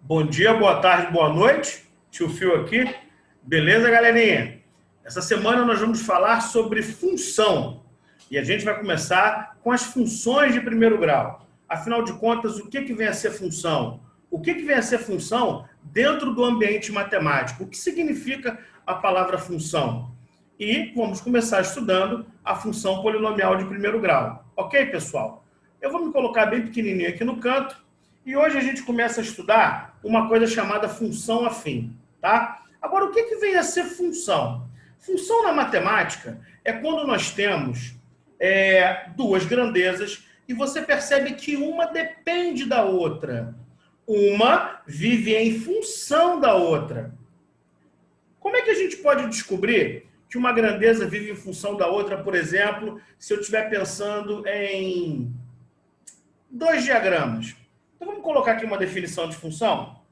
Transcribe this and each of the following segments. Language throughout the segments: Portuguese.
Bom dia, boa tarde, boa noite. Tio Fio aqui. Beleza, galerinha? Essa semana nós vamos falar sobre função. E a gente vai começar com as funções de primeiro grau. Afinal de contas, o que vem a ser função? O que vem a ser função dentro do ambiente matemático? O que significa a palavra função? E vamos começar estudando a função polinomial de primeiro grau. Ok, pessoal? Eu vou me colocar bem pequenininho aqui no canto. E hoje a gente começa a estudar uma coisa chamada função afim, tá? Agora, o que vem a ser função? Função na matemática é quando nós temos duas grandezas e você percebe que uma depende da outra. Uma vive em função da outra. Como é que a gente pode descobrir que uma grandeza vive em função da outra, por exemplo, se eu estiver pensando em dois diagramas? Então, vamos colocar aqui uma definição de função.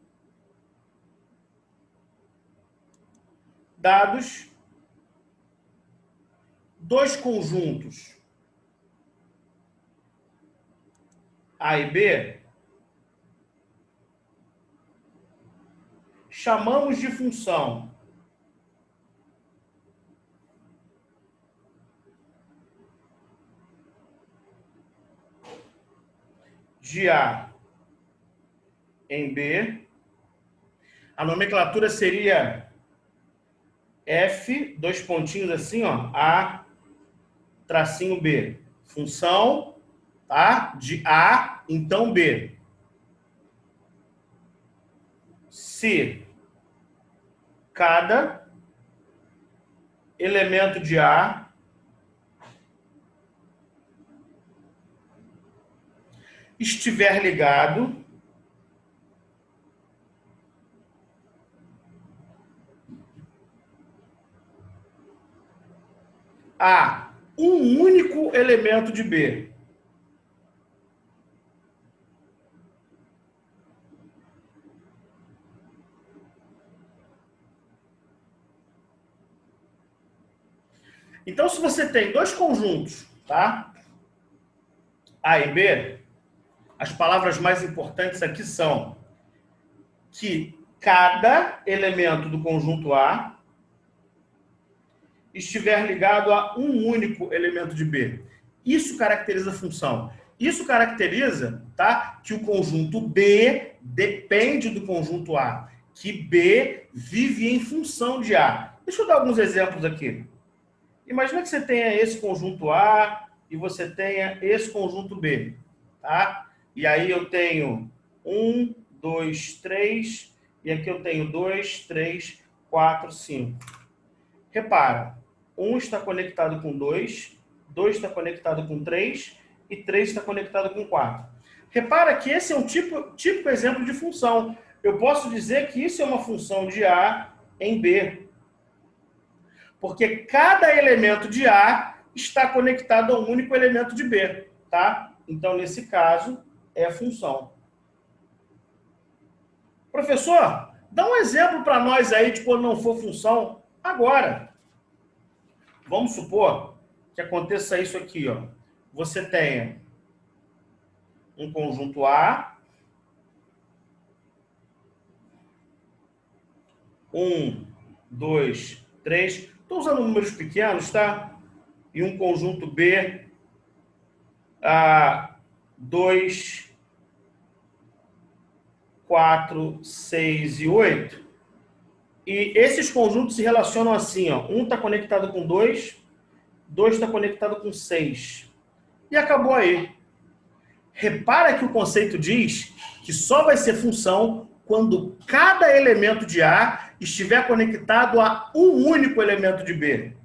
Dados dois conjuntos A e B, chamamos de função de A em B. A nomenclatura seria F, dois pontinhos assim, ó, A, tracinho B. Função, tá? De A, então B. Se cada elemento de A estiver ligado a um único elemento de B. Então, se você tem dois conjuntos, tá? A e B, as palavras mais importantes aqui são que cada elemento do conjunto A estiver ligado a um único elemento de B. Isso caracteriza a função. Isso caracteriza, tá, que o conjunto B depende do conjunto A, que B vive em função de A. Deixa eu dar alguns exemplos aqui. Imagina que você tenha esse conjunto A e você tenha esse conjunto B, tá? E aí eu tenho 1, 2, 3, e aqui eu tenho 2, 3, 4, 5. Repara, 1 está conectado com 2, 2 está conectado com 3 e 3 está conectado com 4. Repara que esse é um típico exemplo de função. Eu posso dizer que isso é uma função de A em B. Porque cada elemento de A está conectado a um único elemento de B, tá? Então, nesse caso, é função. Professor, dá um exemplo para nós aí de quando não for função agora. Vamos supor que aconteça isso aqui, ó. Você tenha um conjunto A, 1, 2, 3. Estou usando números pequenos, tá? E um conjunto B, 2, 4, 6 e 8. E esses conjuntos se relacionam assim, ó. 1 está conectado com 2, 2 está conectado com 6. E acabou aí. Repara que o conceito diz que só vai ser função quando cada elemento de A estiver conectado a um único elemento de B.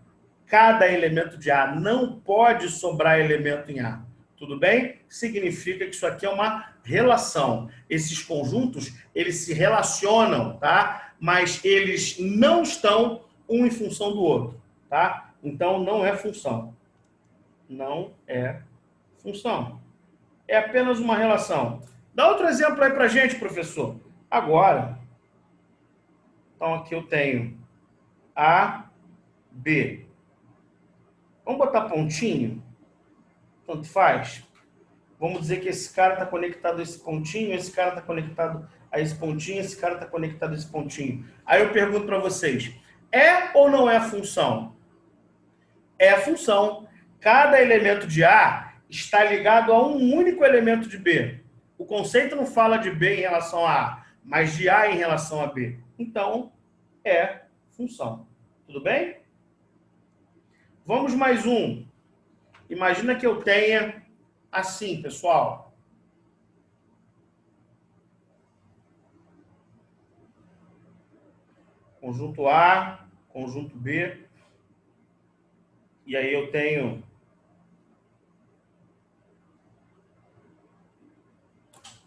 Cada elemento de A não pode sobrar elemento em A. Tudo bem? Significa que isso aqui é uma relação. Esses conjuntos, eles se relacionam, tá? Mas eles não estão um em função do outro, tá? Então, não é função. Não é função. É apenas uma relação. Dá outro exemplo aí pra gente, professor. Agora, então aqui eu tenho A, B. Vamos botar pontinho? Tanto faz. Vamos dizer que esse cara está conectado a esse pontinho, esse cara está conectado a esse pontinho, esse cara está conectado a esse pontinho. Aí eu pergunto para vocês, é ou não é função? É função. Cada elemento de A está ligado a um único elemento de B. O conceito não fala de B em relação a A, mas de A em relação a B. Então, é função. Tudo bem? Vamos mais um. Imagina que eu tenha assim, pessoal. Conjunto A, conjunto B. E aí eu tenho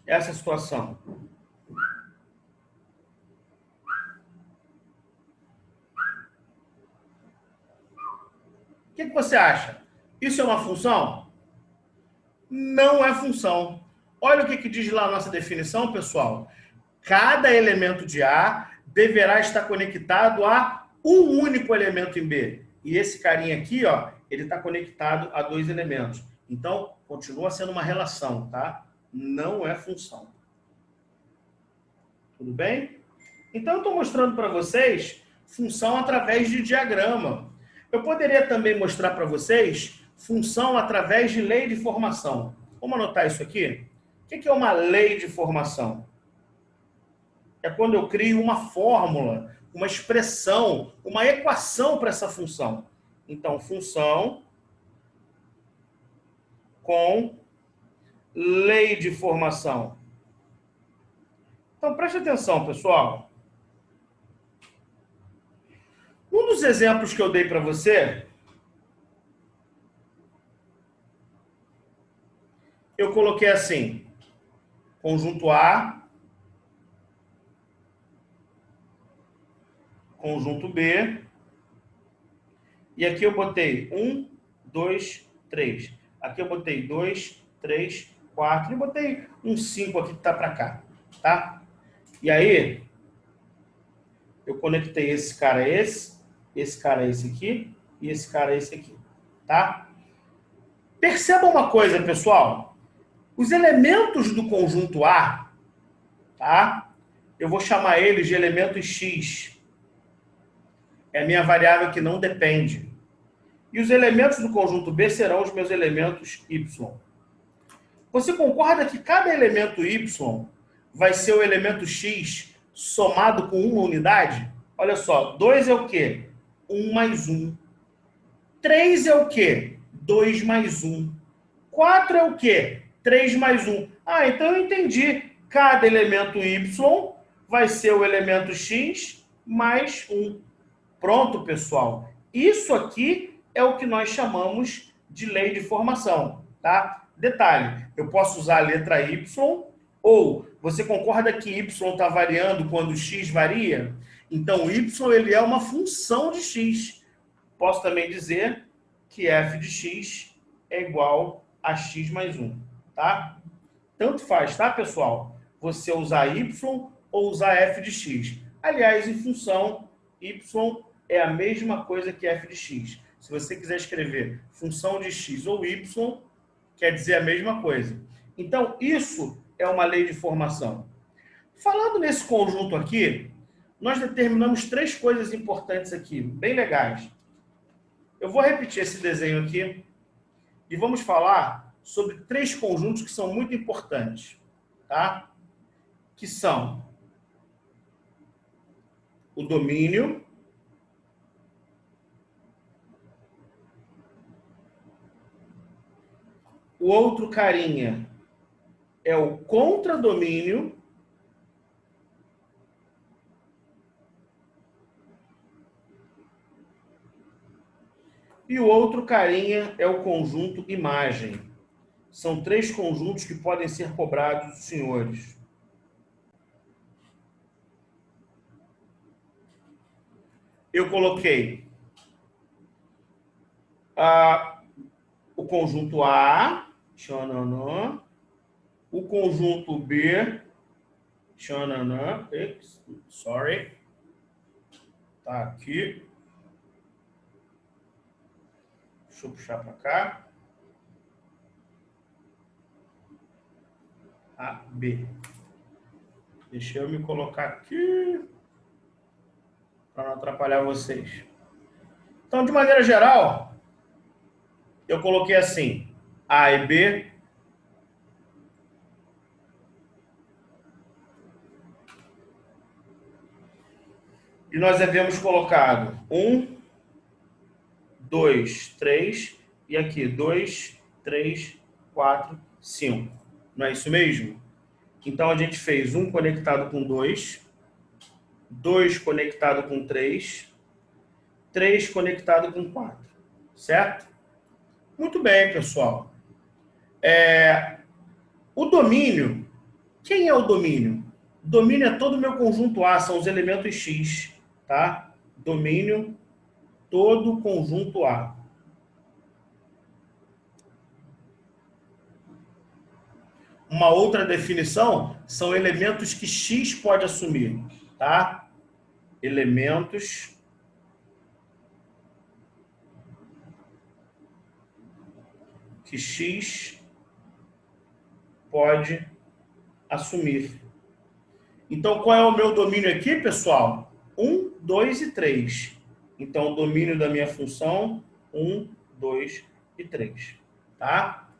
essa situação. O que você acha? Isso é uma função? Não é função. Olha o que diz lá a nossa definição, pessoal. Cada elemento de A deverá estar conectado a um único elemento em B. E esse carinha aqui, ó, ele está conectado a dois elementos. Então, continua sendo uma relação, tá? Não é função. Tudo bem? Então, eu estou mostrando para vocês função através de diagrama. Eu poderia também mostrar para vocês função através de lei de formação. Vamos anotar isso aqui? O que é uma lei de formação? É quando eu crio uma fórmula, uma expressão, uma equação para essa função. Então, função com lei de formação. Então, preste atenção, pessoal. Um dos exemplos que eu dei para você, eu coloquei assim, conjunto A, conjunto B, e aqui eu botei 1, 2, 3. Aqui eu botei 2, 3, 4, e botei um 5 aqui que está para cá, tá? E aí, eu conectei esse cara a esse cara a esse aqui, e esse cara a esse aqui, tá? Perceba uma coisa, pessoal. Os elementos do conjunto A, tá? Eu vou chamar eles de elementos X. É a minha variável que não depende. E os elementos do conjunto B serão os meus elementos Y. Você concorda que cada elemento Y vai ser o elemento X somado com uma unidade? Olha só, 2 é o quê? 1 mais 1. 3 é o quê? 2 mais 1. 4 é o quê? 3 mais 1. Ah, então eu entendi. Cada elemento Y vai ser o elemento X mais 1. Pronto, pessoal. Isso aqui é o que nós chamamos de lei de formação, tá? Detalhe, eu posso usar a letra Y, ou você concorda que Y está variando quando X varia? Então, Y ele é uma função de X. Posso também dizer que f de x é igual a x mais 1, tá? Tanto faz, tá, pessoal? Você usar y ou usar f de x. Aliás, em função, y é a mesma coisa que f de x. Se você quiser escrever função de x ou y, quer dizer a mesma coisa. Então, isso é uma lei de formação. Falando nesse conjunto aqui, nós determinamos três coisas importantes aqui, bem legais. Eu vou repetir esse desenho aqui e vamos falar sobre três conjuntos que são muito importantes, tá? Que são o domínio, o outro carinha é o contradomínio e o outro carinha é o conjunto imagem. São três conjuntos que podem ser cobrados dos senhores. Eu coloquei o conjunto A, tchananã, o conjunto B, tchananã, sorry, tá aqui. Deixa eu puxar para cá. AB. Deixa eu me colocar aqui para não atrapalhar vocês. Então, de maneira geral, eu coloquei assim, A e B. E nós havíamos colocado 1, 2, 3, e aqui 2, 3, 4, 5. Não é isso mesmo? Então, a gente fez 1 conectado com 2, 2 conectado com 3, 3 conectado com 4. Certo? Muito bem, pessoal. O domínio. Quem é o domínio? Domínio é todo o meu conjunto A, são os elementos X. Tá? Domínio, todo conjunto A. Uma outra definição são elementos que X pode assumir, tá? Elementos que X pode assumir. Então, qual é o meu domínio aqui, pessoal? 1, 2 e 3. Então, o domínio da minha função, 1, 2 e 3. Tá?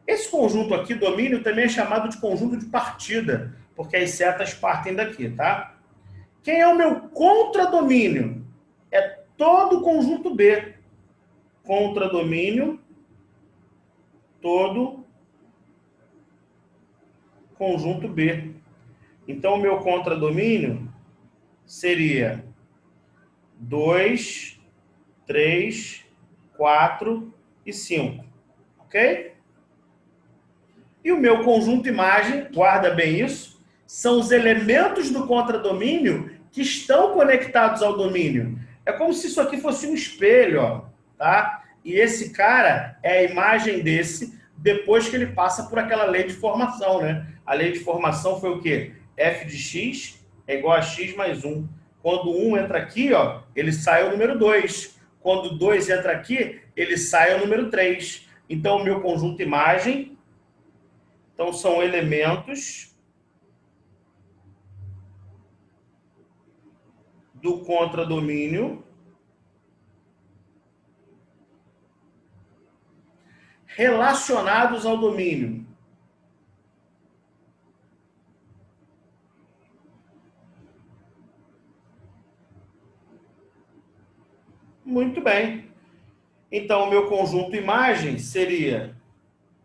Esse conjunto aqui, domínio, também é chamado de conjunto de partida, porque as setas partem daqui, tá? Quem é o meu contradomínio? É todo o conjunto B. Contradomínio, todo conjunto B. Então, o meu contradomínio seria 2, 3, 4 e 5. Ok? E o meu conjunto imagem, guarda bem isso, são os elementos do contradomínio que estão conectados ao domínio. É como se isso aqui fosse um espelho, ó, tá? E esse cara é a imagem desse depois que ele passa por aquela lei de formação, né? A lei de formação foi o quê? F de x é igual a x mais 1. Quando 1 entra aqui, ó, ele sai o número 2. Quando 2 entra aqui, ele sai o número 3. Então, o meu conjunto imagem, então, são elementos do contradomínio relacionados ao domínio. Muito bem. Então, o meu conjunto imagem seria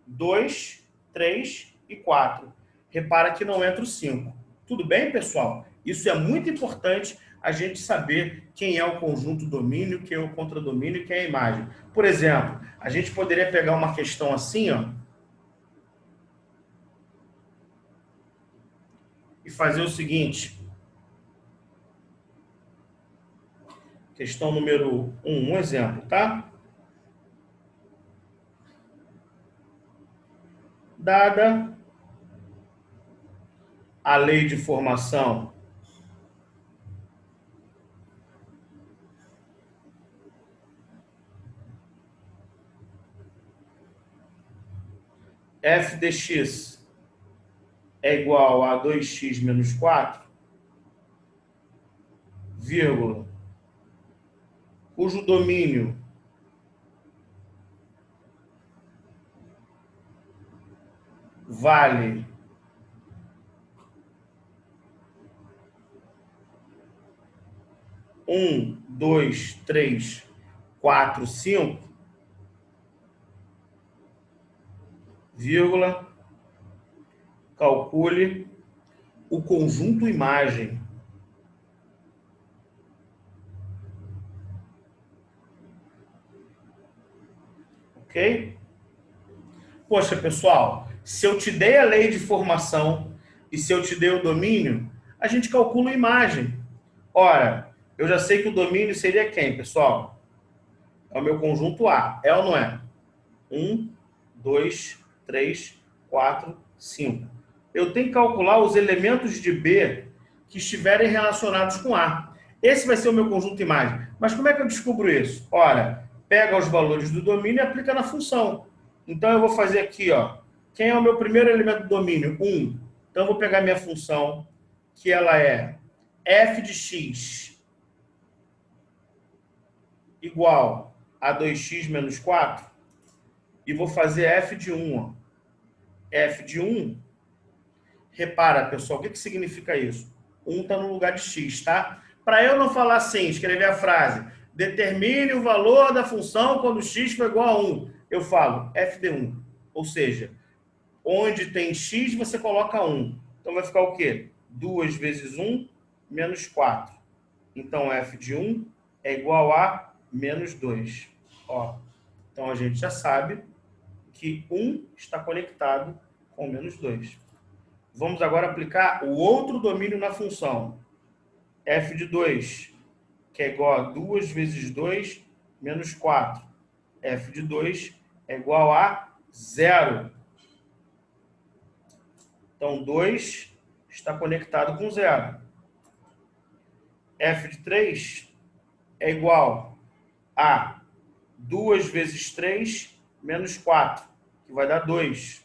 2, 3 e 4. Repara que não entra o 5. Tudo bem, pessoal? Isso é muito importante a gente saber quem é o conjunto domínio, quem é o contradomínio e quem é a imagem. Por exemplo, a gente poderia pegar uma questão assim, ó, e fazer o seguinte. Questão número 1, um exemplo, tá? Dada a lei de formação f de x é igual a 2x menos 4, vírgula, cujo domínio vale 1, 2, 3, 4, 5, vírgula, calcule o conjunto imagem. Ok? Poxa, pessoal, se eu te dei a lei de formação e se eu te dei o domínio, a gente calcula a imagem. Ora, eu já sei que o domínio seria quem, pessoal? É o meu conjunto A. É ou não é? 1, 2, 3, 4, 5. Eu tenho que calcular os elementos de B que estiverem relacionados com A. Esse vai ser o meu conjunto imagem. Mas como é que eu descubro isso? Ora, pega os valores do domínio e aplica na função. Então, eu vou fazer aqui, ó. Quem é o meu primeiro elemento do domínio? 1. Então, eu vou pegar minha função, que ela é f de x igual a 2x menos 4, e vou fazer f de 1. Ó. F de 1, repara, pessoal, o que significa isso? 1 está no lugar de x, tá? Para eu não falar assim, escrever a frase, determine o valor da função quando x for igual a 1. Eu falo f de 1. Ou seja, onde tem x, você coloca 1. Então, vai ficar o quê? 2 vezes 1, menos 4. Então, f de 1 é igual a menos 2. Ó, então, a gente já sabe que 1 está conectado com menos 2. Vamos agora aplicar o outro domínio na função. F de 2, que é igual a 2 vezes 2, menos 4. F de 2 é igual a 0. Então, 2 está conectado com 0. F de 3 é igual a 2 vezes 3 menos 4, que vai dar 2.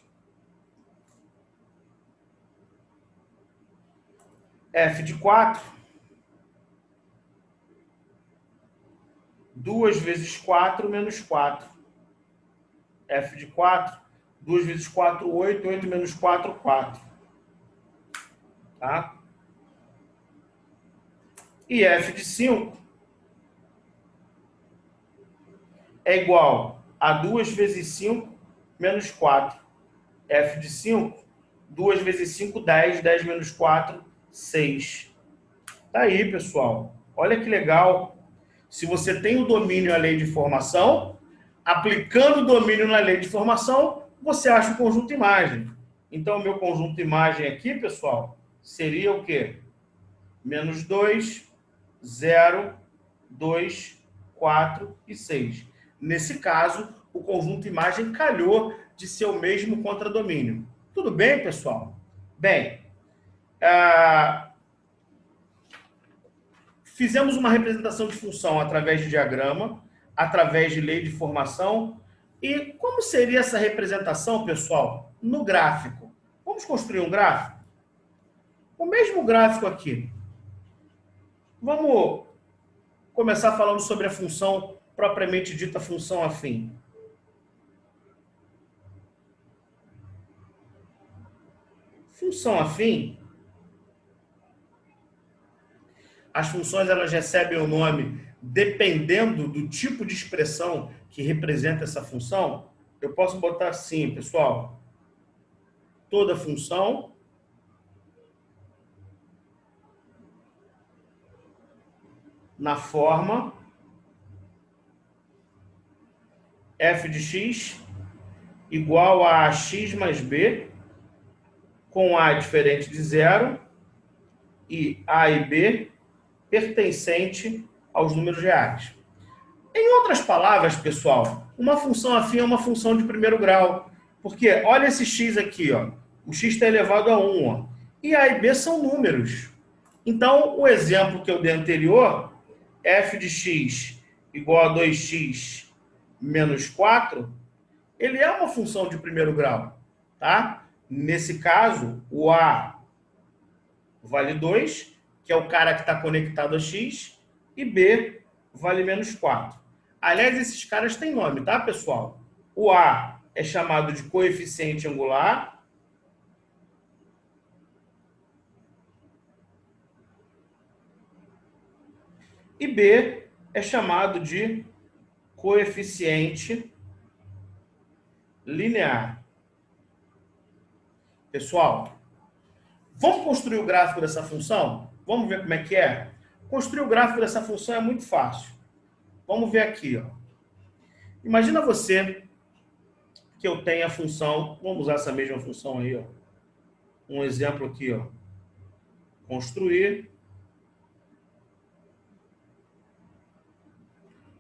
F de 4, 2 vezes 4 menos 4. F de 4, 2 vezes 4, 8, 8 menos 4, 4. Tá? E F de 5 é igual a 2 vezes 5 menos 4. F de 5, 2 vezes 5, 10. 10 menos 4, 6. Tá aí, pessoal. Olha que legal. Se você tem o domínio à lei de formação, aplicando o domínio na lei de formação, você acha o conjunto imagem. Então, o meu conjunto imagem aqui, pessoal, seria o quê? Menos 2, 0, 2, 4 e 6. Nesse caso, o conjunto imagem calhou de ser o mesmo contradomínio. Tudo bem, pessoal? Bem, fizemos uma representação de função através de diagrama, através de lei de formação. E como seria essa representação, pessoal, no gráfico? Vamos construir um gráfico? O mesmo gráfico aqui. Vamos começar falando sobre a função propriamente dita, função afim. Função afim, as funções elas recebem o nome dependendo do tipo de expressão que representa essa função. Eu posso botar assim, pessoal, toda função na forma f de x igual a x mais b, com a diferente de zero e a e b pertencente aos números reais. Em outras palavras, pessoal, uma função afim é uma função de primeiro grau. Porque olha esse x aqui, ó. O x está elevado a 1, ó. E a e b são números. Então, o exemplo que eu dei anterior, f de x igual a 2x menos 4, ele é uma função de primeiro grau, tá? Nesse caso, o a vale 2, que é o cara que está conectado a x, e b vale menos 4. Aliás, esses caras têm nome, tá, pessoal? O a é chamado de coeficiente angular. E b é chamado de coeficiente linear. Pessoal, vamos construir o gráfico dessa função? Vamos ver como é que é? Construir o gráfico dessa função é muito fácil. Vamos ver aqui, ó. Imagina você que eu tenho a função, vamos usar essa mesma função aí, ó. Um exemplo aqui, ó. Construir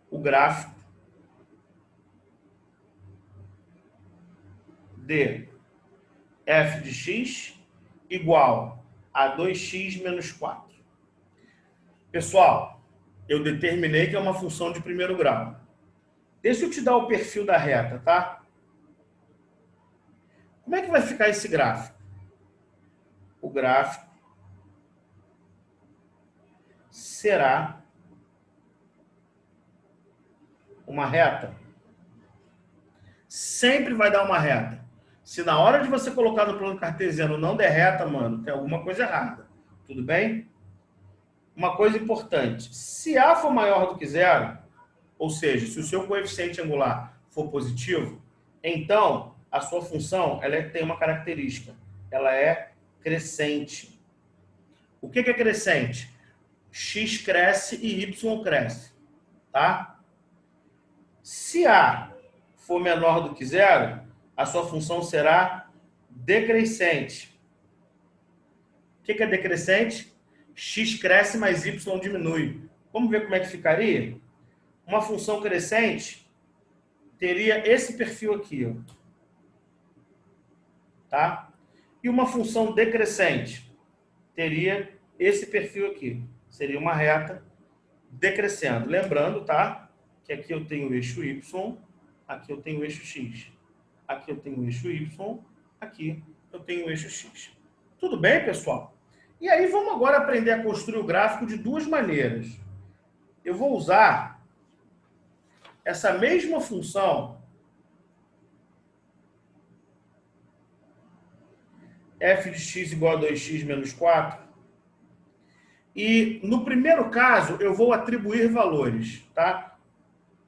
o gráfico de f de x igual a 2x menos 4. Pessoal, eu determinei que é uma função de primeiro grau. Deixa eu te dar o perfil da reta, tá? Como é que vai ficar esse gráfico? o gráfico será uma reta. Sempre vai dar uma reta. Se na hora de você colocar no plano cartesiano não der reta, mano, tem alguma coisa errada. Tudo bem? Uma coisa importante. Se A for maior do que zero, ou seja, se o seu coeficiente angular for positivo, então a sua função tem uma característica. Ela é crescente. O que é crescente? X cresce e Y cresce. Tá? Se A for menor do que zero, a sua função será decrescente. O que é decrescente? X cresce, mas Y diminui. Vamos ver como é que ficaria? Uma função crescente teria esse perfil aqui, ó. Tá? E uma função decrescente teria esse perfil aqui. Seria uma reta decrescendo. Lembrando, tá? Que aqui eu tenho o eixo Y, aqui eu tenho o eixo X. Aqui eu tenho o eixo Y, aqui eu tenho o eixo X. Tudo bem, pessoal? E aí vamos agora aprender a construir o gráfico de duas maneiras. Eu vou usar essa mesma função f de x igual a 2x menos 4. E no primeiro caso eu vou atribuir valores, tá?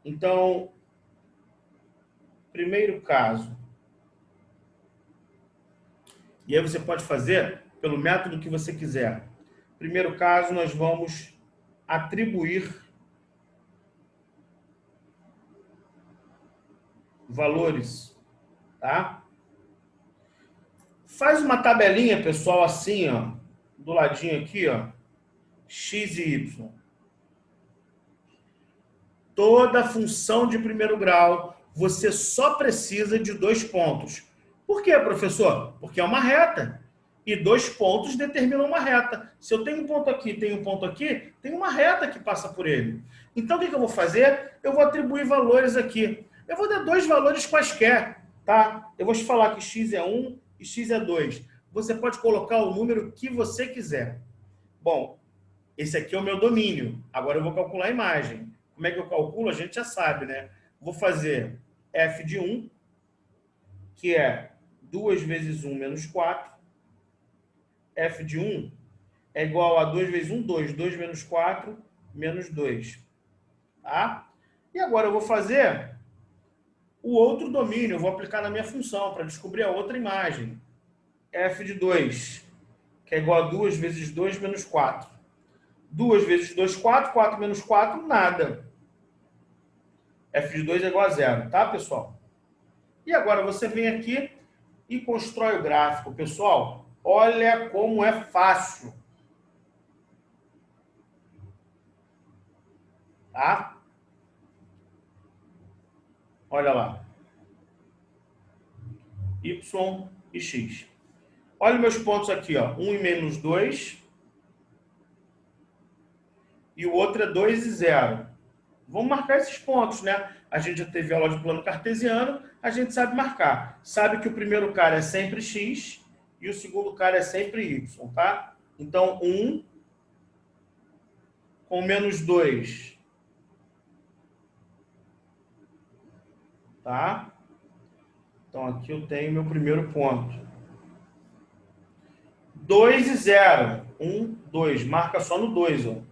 Então, primeiro caso. E aí você pode fazer pelo método que você quiser. Primeiro caso, nós vamos atribuir valores, tá? Faz uma tabelinha, pessoal, assim, ó, do ladinho aqui, ó, x e y. Toda função de primeiro grau, você só precisa de 2 pontos. Por quê, professor? Porque é uma reta. E 2 pontos determinam uma reta. Se eu tenho um ponto aqui, tenho um ponto aqui, tem uma reta que passa por ele. Então, o que eu vou fazer? Eu vou atribuir valores aqui. Eu vou dar 2 valores quaisquer, tá? Eu vou te falar que x é 1 e x é 2. Você pode colocar o número que você quiser. Bom, esse aqui é o meu domínio. Agora eu vou calcular a imagem. Como é que eu calculo? A gente já sabe, né? Vou fazer f de 1, que é 2 vezes 1 menos 4. F de 1 é igual a 2 vezes 1, 2. 2 menos 4, menos 2. Tá? E agora eu vou fazer o outro domínio. Eu vou aplicar na minha função para descobrir a outra imagem. F de 2, que é igual a 2 vezes 2 menos 4. 2 vezes 2, 4. 4 menos 4, nada. F de 2 é igual a 0. Tá, pessoal? E agora você vem aqui e constrói o gráfico. Pessoal, olha como é fácil. Tá? Olha lá. Y e X. Olha meus pontos aqui, ó. 1 e menos 2. E o outro é 2 e 0. Vamos marcar esses pontos, né? A gente já teve aula de plano cartesiano, a gente sabe marcar. Sabe que o primeiro cara é sempre X e o segundo cara é sempre Y, tá? Então, 1 com menos 2. Tá? Então, aqui eu tenho meu primeiro ponto. 2 e 0. 1, 2. Marca só no 2, ó.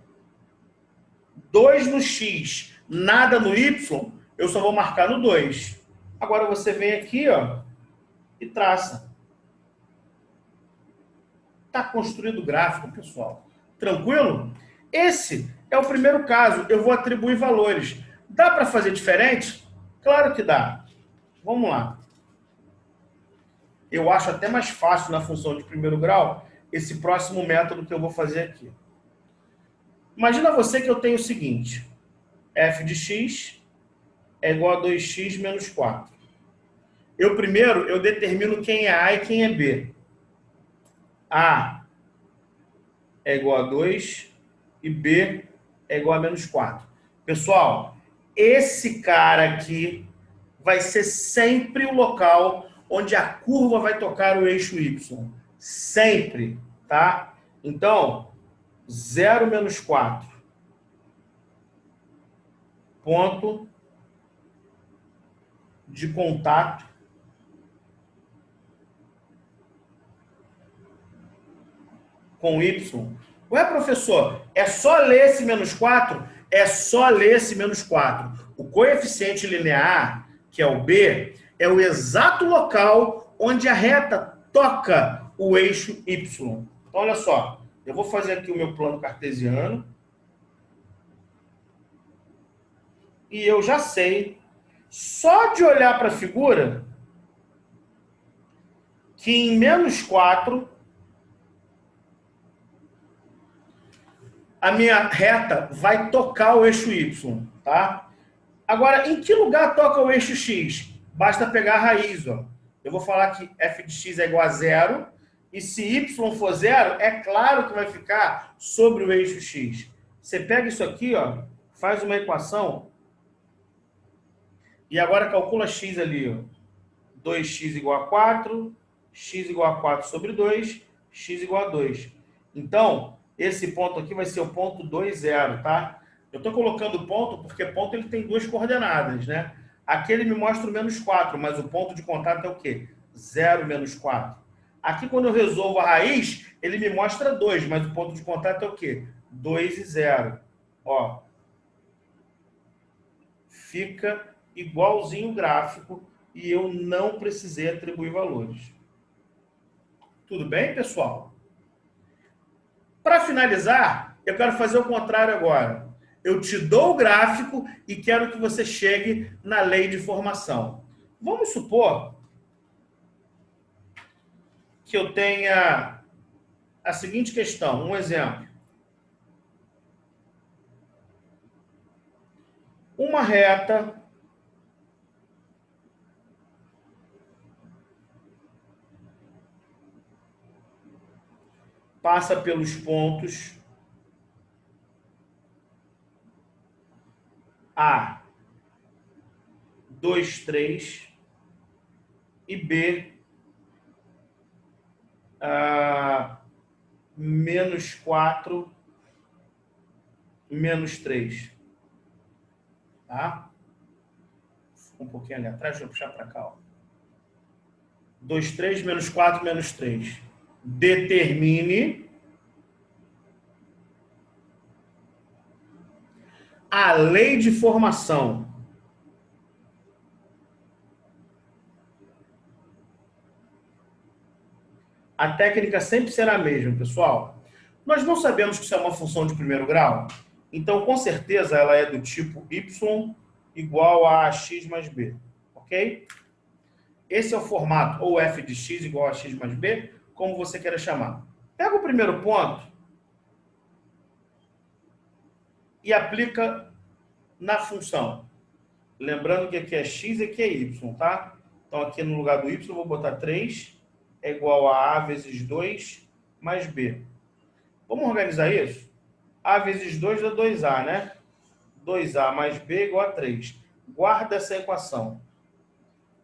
2 no X, nada no Y, eu só vou marcar no 2. Agora você vem aqui, ó, e traça. Está construído o gráfico, pessoal. Tranquilo? Esse é o primeiro caso. Eu vou atribuir valores. Dá para fazer diferente? Claro que dá. Vamos lá. Eu acho até mais fácil na função de primeiro grau esse próximo método que eu vou fazer aqui. Imagina você que eu tenho o seguinte. F de x é igual a 2x menos 4. Primeiro, eu determino quem é A e quem é B. A é igual a 2 e B é igual a menos 4. Pessoal, esse cara aqui vai ser sempre o local onde a curva vai tocar o eixo Y. Sempre. tá? Então, 0 menos 4. Ponto de contato com Y. Ué, professor, é só ler esse menos 4? É só ler esse menos 4. O coeficiente linear, que é o B, é o exato local onde a reta toca o eixo Y. Então, olha só, eu vou fazer aqui o meu plano cartesiano. E eu já sei, só de olhar para a figura, que em menos 4, a minha reta vai tocar o eixo Y, tá? Agora, em que lugar toca o eixo X? Basta pegar a raiz, ó. Eu vou falar que f de x é igual a 0, e se y for 0, é claro que vai ficar sobre o eixo X. Você pega isso aqui, ó, faz uma equação, e agora calcula x ali, ó. 2x igual a 4, x igual a 4 sobre 2, x igual a 2. Então, esse ponto aqui vai ser o ponto 2, 0, tá? Eu estou colocando ponto porque ponto ele tem duas coordenadas, né? Aqui ele me mostra o menos 4, mas o ponto de contato é o quê? 0 menos 4. Aqui, quando eu resolvo a raiz, ele me mostra 2, mas o ponto de contato é o quê? 2 e 0. Ó, fica igualzinho o gráfico e eu não precisei atribuir valores. Tudo bem, pessoal? Para finalizar, eu quero fazer o contrário agora. Eu te dou o gráfico e quero que você chegue na lei de formação. Vamos supor que eu tenha a seguinte questão, um exemplo. Uma reta passa pelos pontos A, 2, 3 e B, menos 4, menos 3. Tá? Um pouquinho ali atrás, deixa eu puxar para cá. Ó. 2, 3, menos 4, menos 3. Determine a lei de formação. A técnica sempre será a mesma, pessoal. Nós não sabemos que isso é uma função de primeiro grau, então, com certeza, ela é do tipo y igual a x mais b, ok? Esse é o formato, ou f de x igual a x mais b, como você queira chamar. Pega o primeiro ponto e aplica na função. Lembrando que aqui é x e aqui é y, tá? Então, aqui no lugar do y, eu vou botar 3 é igual a a vezes 2 mais b. Vamos organizar isso? A vezes 2 dá 2a, né? 2a mais b igual a 3. Guarda essa equação.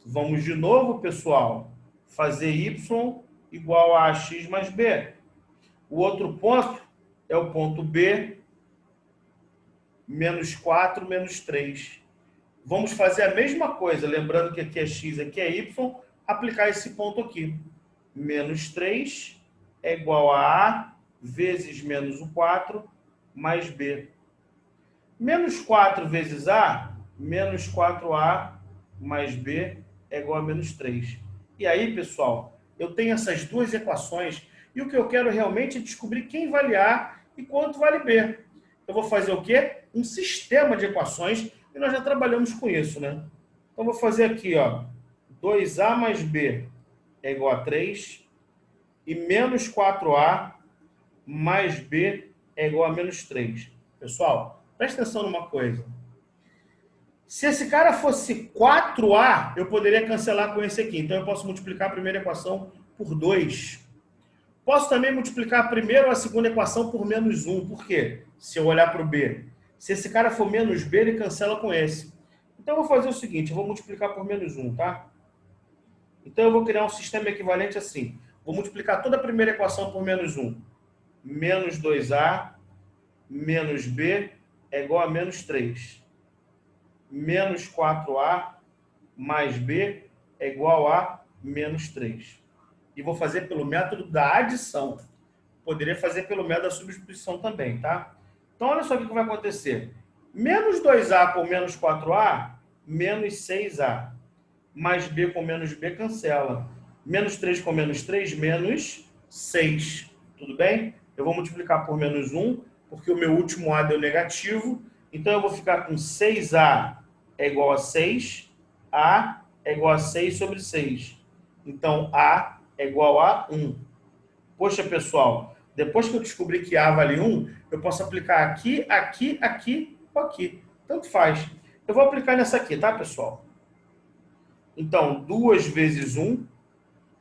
Vamos de novo, pessoal, fazer y igual a x mais b. O outro ponto é o ponto B, menos 4, menos 3. Vamos fazer a mesma coisa, lembrando que aqui é x, aqui é y, aplicar esse ponto aqui. Menos 3 é igual a A vezes menos o 4 mais B. Menos 4 vezes A, menos 4A mais B é igual a menos 3. E aí, pessoal, eu tenho essas duas equações e o que eu quero realmente é descobrir quem vale A e quanto vale B. Eu vou fazer o quê? Um sistema de equações e nós já trabalhamos com isso, né? Então, vou fazer aqui, ó, 2A mais B é igual a 3 e menos 4A mais B é igual a menos 3. Pessoal, presta atenção numa coisa. Se esse cara fosse 4A, eu poderia cancelar com esse aqui. Então, eu posso multiplicar a primeira equação por 2. Posso também multiplicar a primeira ou a segunda equação por menos 1. Por quê? Se eu olhar para o B. Se esse cara for menos B, ele cancela com esse. Então, eu vou fazer o seguinte. Eu vou multiplicar por menos 1, tá? Então, eu vou criar um sistema equivalente assim. Vou multiplicar toda a primeira equação por menos 1. Menos 2a menos b é igual a menos 3. Menos 4a mais b é igual a menos 3. E vou fazer pelo método da adição. Poderia fazer pelo método da substituição também, tá? Então, olha só o que vai acontecer. Menos 2a com menos 4a, menos 6a. Mais b com menos b cancela. Menos 3 com menos 3, menos 6. Tudo bem? Eu vou multiplicar por menos 1, porque o meu último a deu negativo. Então, eu vou ficar com 6a é igual a 6. A é igual a 6 sobre 6. Então, a é igual a 1. Poxa, pessoal, depois que eu descobri que a vale 1, eu posso aplicar aqui, aqui, aqui ou aqui. Tanto faz. Eu vou aplicar nessa aqui, tá, pessoal? Então, 2 vezes 1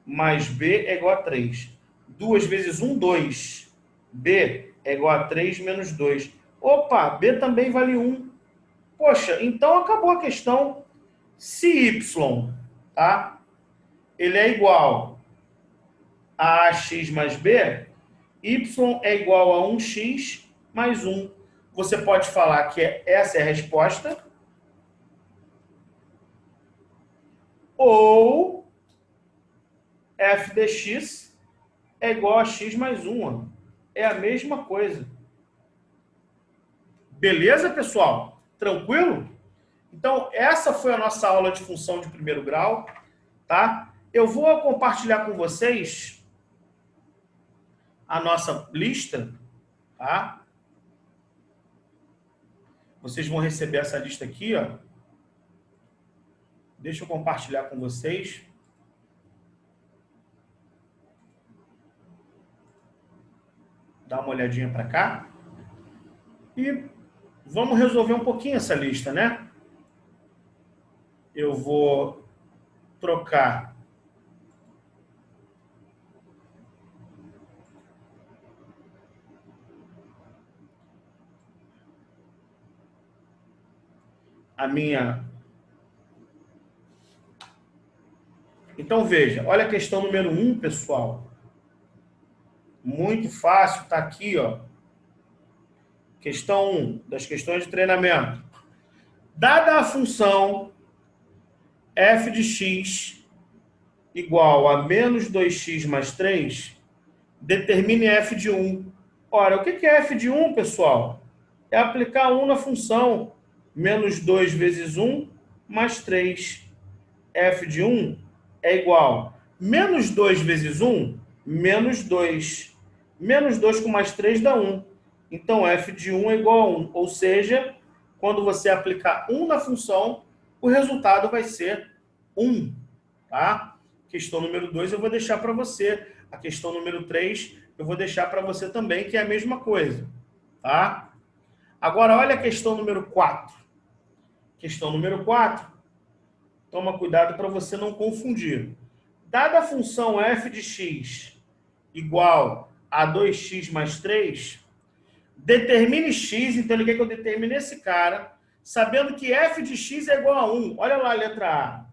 mais b é igual a 3. 2 vezes 1, 2. b é igual a 3 menos 2. Opa, b também vale 1. Poxa, então acabou a questão. Se y, tá? Ele é igual a ax mais b, y é igual a 1x mais 1. Você pode falar que essa é a resposta. Ou f de x é igual a x mais 1. Ó. É a mesma coisa. Beleza, pessoal? Tranquilo? Então, essa foi a nossa aula de função de primeiro grau, tá? Eu vou compartilhar com vocês a nossa lista, tá? Vocês vão receber essa lista aqui, ó. Deixa eu compartilhar com vocês. Dá uma olhadinha para cá. E vamos resolver um pouquinho essa lista, né? Eu vou trocar a minha... Então, veja, olha a questão número 1, pessoal. Muito fácil, está aqui, ó. Questão 1, das questões de treinamento. Dada a função f de x igual a menos 2x mais 3, determine f de 1. Ora, o que é f de 1, pessoal? É aplicar 1 na função. Menos 2 vezes 1 mais 3. F de 1 é igual. Menos 2 vezes 1, menos 2. Menos 2 com mais 3 dá 1. Então, f de 1 é igual a 1. Ou seja, quando você aplicar 1 na função, o resultado vai ser 1. Tá? Questão número 2 eu vou deixar para você. A questão número 3 eu vou deixar para você também, que é a mesma coisa. Tá? Agora, olha a questão número 4. Questão número 4. Toma cuidado para você não confundir. Dada a função f de x igual a 2x mais 3, determine x, então ele quer que eu determine esse cara, sabendo que f de x é igual a 1. Olha lá a letra A.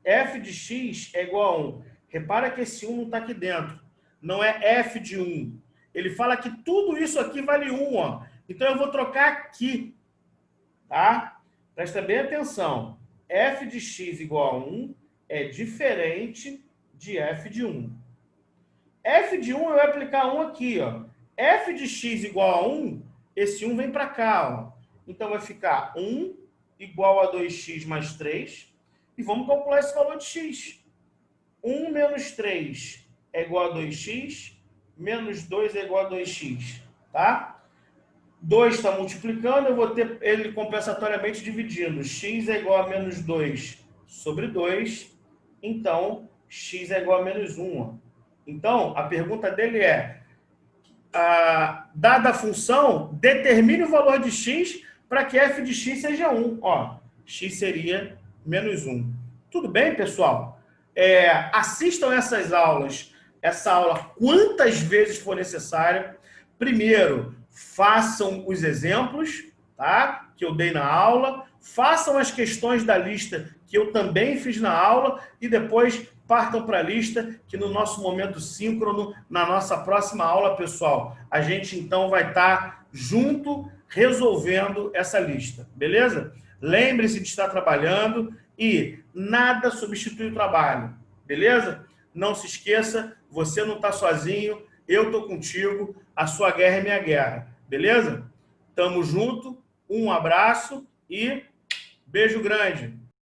F de x é igual a 1. Repara que esse 1 não está aqui dentro. Não é f de 1. Ele fala que tudo isso aqui vale 1. Ó. Então eu vou trocar aqui. Tá? Presta bem atenção. F de x igual a 1 é diferente de f de 1. F de 1 eu vou aplicar 1 aqui. Ó. F de x igual a 1, esse 1 vem para cá. Ó. Então vai ficar 1 igual a 2x mais 3. E vamos calcular esse valor de x. 1 menos 3 é igual a 2x, menos 2 é igual a 2x. Tá? 2 está multiplicando, eu vou ter ele compensatoriamente dividindo. X é igual a menos 2 sobre 2. Então, x é igual a menos 1. Ó. Então, a pergunta dele é, dada a função, determine o valor de x para que f de x seja 1. Ó, x seria menos 1. Tudo bem, pessoal? Assistam essas aulas, essa aula quantas vezes for necessário. Primeiro, façam os exemplos, tá? Que eu dei na aula, façam as questões da lista que eu também fiz na aula e depois partam para a lista, que no nosso momento síncrono, na nossa próxima aula, pessoal, a gente então vai estar junto resolvendo essa lista, beleza? Lembre-se de estar trabalhando e nada substitui o trabalho, beleza? Não se esqueça, você não está sozinho, eu estou contigo, a sua guerra é minha guerra, beleza? Tamo junto, um abraço e beijo grande.